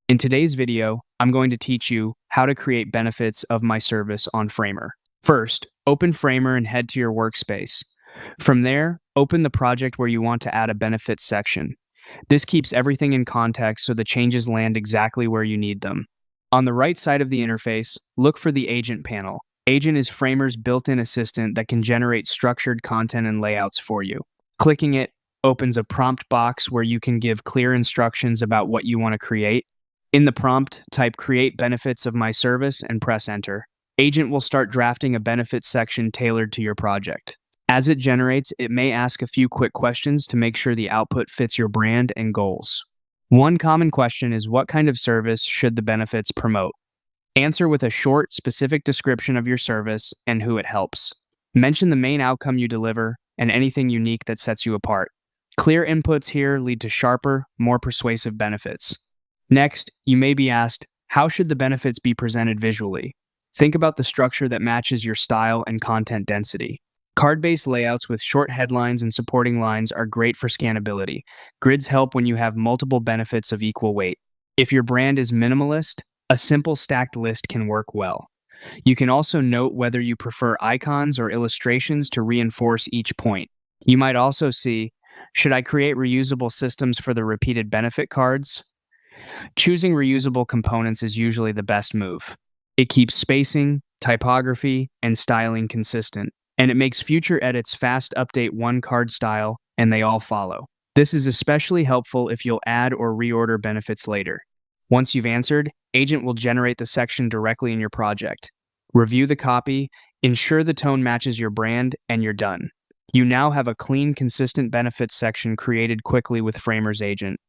In today's video, I'm going to teach you how to create benefits of my service on Framer. First, open Framer and head to your workspace. From there, open the project where you want to add a benefits section. This keeps everything in context so the changes land exactly where you need them. On the right side of the interface, look for the Agent panel. Agent is Framer's built-in assistant that can generate structured content and layouts for you. Clicking it opens a prompt box where you can give clear instructions about what you want to create. In the prompt, type Create Benefits of My Service and press Enter. Agent will start drafting a benefits section tailored to your project. As it generates, it may ask a few quick questions to make sure the output fits your brand and goals. One common question is, what kind of service should the benefits promote? Answer with a short, specific description of your service and who it helps. Mention the main outcome you deliver and anything unique that sets you apart. Clear inputs here lead to sharper, more persuasive benefits. Next, you may be asked, how should the benefits be presented visually? Think about the structure that matches your style and content density. Card-based layouts with short headlines and supporting lines are great for scannability. Grids help when you have multiple benefits of equal weight. If your brand is minimalist, a simple stacked list can work well. You can also note whether you prefer icons or illustrations to reinforce each point. You might also see, should I create reusable systems for the repeated benefit cards? Choosing reusable components is usually the best move. It keeps spacing, typography, and styling consistent, and it makes future edits fast update one card style and they all follow. This is especially helpful if you'll add or reorder benefits later. Once you've answered, Agent will generate the section directly in your project. Review the copy, ensure the tone matches your brand, and you're done. You now have a clean, consistent benefits section created quickly with Framer's Agent.